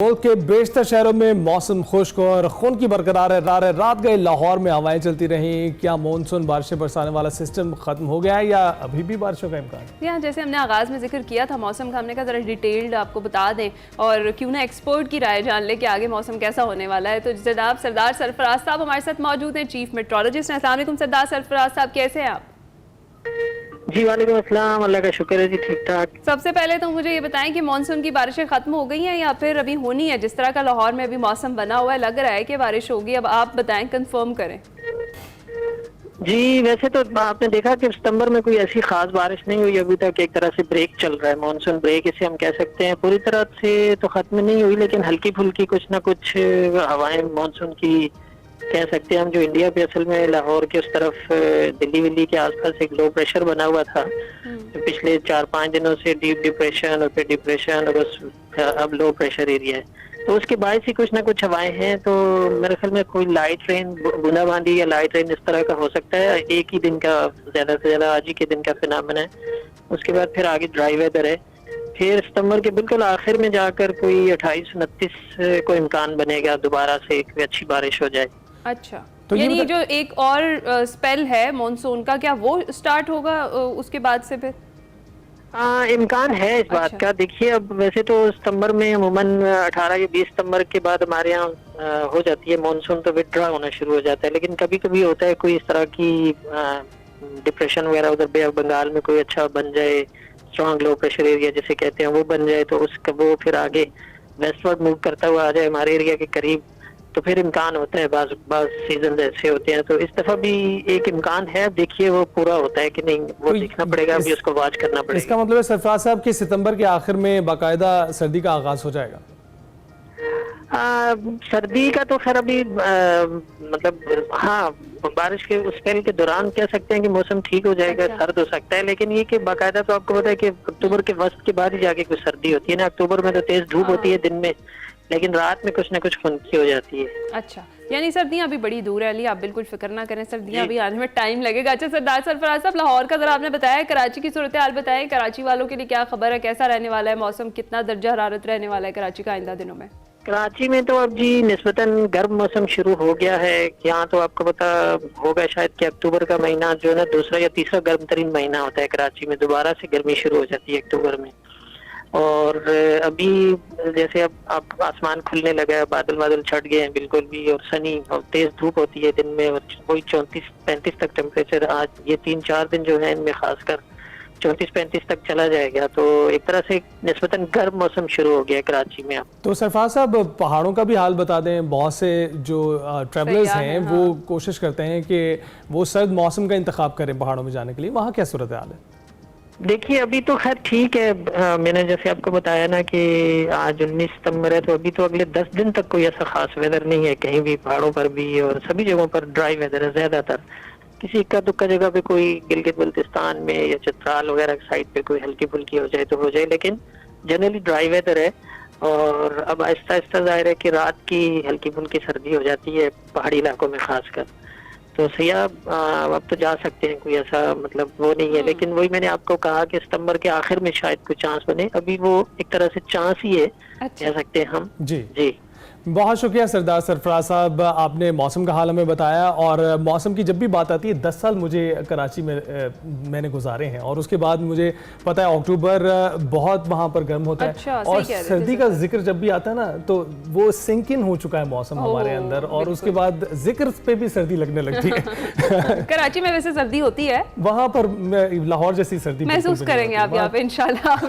मुल्क के बेशतर शहरों में मौसम खुश्क और खून की बरकरार है। रात गए लाहौर में हवाएं चलती रहीं। क्या मानसून बारिशें बरसाने वाला सिस्टम खत्म हो गया है या अभी भी बारिशों का इम्कान है? यहाँ जैसे हमने आगाज़ में जिक्र किया था मौसम का, हमने कहा ज़रा डिटेल्ड आपको बता दें और क्यों ना एक्सपर्ट की राय जान ले कि आगे मौसम कैसा होने वाला है। तो जनाब सरदार सरफराज साहब हमारे साथ मौजूद हैं, चीफ मेट्रोलॉजिस्ट हैं। अस्सलाम वालेकुम सरदार सरफराज साहब, कैसे हैं आप? जी वालेकुम अस्सलाम, अल्लाह का शुक्र है जी, ठीक ठाक। सबसे पहले तो मुझे ये बताएं कि मानसून की बारिशें खत्म हो गई हैं या फिर अभी होनी है? जिस तरह का लाहौर में अभी मौसम बना हुआ है, लग रहा है कि बारिश होगी। अब आप बताएं, कंफर्म करें। जी वैसे तो आपने देखा कि सितंबर में कोई ऐसी खास बारिश नहीं हुई अभी तक। एक तरह से ब्रेक चल रहा है, मानसून ब्रेक इसे हम कह सकते हैं। पूरी तरह से तो खत्म नहीं हुई, लेकिन हल्की फुल्की कुछ ना कुछ हवाएं मानसून की कह सकते हैं हम। जो इंडिया पे असल में लाहौर के उस तरफ दिल्ली विल्ली के आसपास एक लो प्रेशर बना हुआ था, तो पिछले 4-5 दिनों से डीप डिप्रेशन और फिर डिप्रेशन और बस अब लो प्रेशर एरिया है, तो उसके बाद ही कुछ ना कुछ हवाएं हैं। तो मेरे ख्याल में कोई लाइट रेन, बूंदाबांदी या लाइट रेन इस तरह का हो सकता है। एक ही दिन का, ज्यादा से ज्यादा आज ही के दिन का फिनोमेना है। उसके बाद फिर आगे ड्राई वेदर है। फिर सितंबर के बिल्कुल आखिर में जाकर कोई 28-29 को इम्कान बनेगा दोबारा से एक अच्छी बारिश हो जाए। अच्छा, तो यानी जो एक और स्पेल है मानसून का, क्या वो स्टार्ट होगा उसके बाद से फिर? इम्कान है इस बात का। देखिए अब वैसे तो सितंबर में अमूमन 18 या 20 सितंबर के बाद हमारे यहाँ हो जाती है मानसून, तो विथड्रॉ होना शुरू हो जाता है। लेकिन कभी कभी होता है कोई इस तरह की डिप्रेशन वगैरह उधर बे बंगाल में कोई अच्छा बन जाए, स्ट्रॉन्ग लो प्रेशर एरिया जिसे कहते हैं, वो बन जाए, तो उसका वो फिर आगे वेस्टवर्ड मूव करता हुआ आ जाए हमारे एरिया के करीब, तो फिर इम्कान होता है। बाज सीजन ऐसे होते हैं, तो इस दफा भी एक इम्कान है। देखिए वो पूरा होता है कि नहीं, वो देखना पड़ेगा, अभी उसको वॉच करना पड़ेगा। इसका मतलब है सरफराज साहब कि सितंबर के आखिर में बाकायदा सर्दी का आगाज हो जाएगा? सर्दी का तो खैर अभी मतलब हाँ, बारिश के उस स्पेल के दौरान कह सकते हैं कि मौसम ठीक हो जाएगा। अच्छा। सर्द हो सकता है, लेकिन ये कि बाकायदा तो आपको पता है कि अक्टूबर के वस्त के बाद ही जाके कुछ सर्दी होती है ना। अक्टूबर में तो तेज धूप होती है दिन में, लेकिन रात में कुछ ना कुछ खुनकी हो जाती है। अच्छा, यानी सर्दियां अभी बड़ी दूर है अली, आप बिल्कुल फिक्र ना करें, सर्दियां अभी आने में टाइम लगेगा। अच्छा सरदार सरफराज साहब, लाहौर का जरा आपने बताया, कराची की सूरत हाल बताएं। कराची वालों के लिए क्या खबर है, कैसा रहने वाला है मौसम, कितना दर्जा हरारत रहने वाला है कराची का आइंदा दिनों में? कराची में तो अब जी निस्बतन गर्म मौसम शुरू हो गया है। यहाँ तो आपको पता होगा शायद कि अक्टूबर का महीना जो है ना, दूसरा या तीसरा गर्म तरीन महीना होता है कराची में। दोबारा से गर्मी शुरू हो जाती है अक्टूबर में। और अभी जैसे अब आसमान खुलने लगा है, बादल बादल छट गए हैं बिल्कुल भी, और सनी और तेज धूप होती है दिन में, और वही 34-35 तक टेम्परेचर आज ये 3-4 दिन जो है इनमें खासकर 34-35 तक चला जाएगा। तो एक तरह से निस्बतन गर्म मौसम शुरू हो गया कराची में। अब तो सरफराज साहब पहाड़ों का भी हाल बता दें। बहुत से जो ट्रैवलर्स हैं वो कोशिश करते हैं कि वो सर्द मौसम का इंतखाब करें पहाड़ों में जाने के लिए, वहाँ क्या सूरत हाल है? देखिए अभी तो खैर ठीक है। मैंने जैसे आपको बताया ना कि आज 19 सितंबर है, तो अभी तो अगले 10 दिन तक कोई ऐसा खास वेदर नहीं है कहीं भी, पहाड़ों पर भी और सभी जगहों पर ड्राई वेदर है ज्यादातर। किसी इक्का दुक्का जगह पे कोई गिलगित बल्तिस्तान में या चित्राल वगैरह साइड पे कोई हल्की फुल्की हो जाए तो हो जाए, लेकिन जनरली ड्राई वेदर है। और अब आहिस्ता आहिस्ता जाहिर है कि रात की हल्की फुल्की सर्दी हो जाती है पहाड़ी इलाकों में खासकर। तो सैयाह अब तो जा सकते हैं, कोई ऐसा मतलब वो नहीं है। लेकिन वही मैंने आपको कहा कि सितंबर के आखिर में शायद कोई चांस बने, अभी वो एक तरह से चांस ही है। अच्छा। कह सकते हैं हम। जी जी बहुत शुक्रिया सरदार सरफराज साहब, आपने मौसम का हाल हमें बताया। और मौसम की जब भी बात आती है, 10 साल मुझे कराची में मैंने गुजारे हैं और उसके बाद मुझे पता है अक्टूबर बहुत वहाँ पर गर्म होता है। अच्छा, और सर्दी का जिक्र जब भी आता है ना, तो वो सिंक इन हो चुका है मौसम हमारे अंदर, और उसके बाद जिक्र पे भी सर्दी लगने लगती है। कराची में वैसे सर्दी होती है, वहाँ पर लाहौर जैसी सर्दी महसूस करेंगे आप यहाँ पे इंशाल्लाह।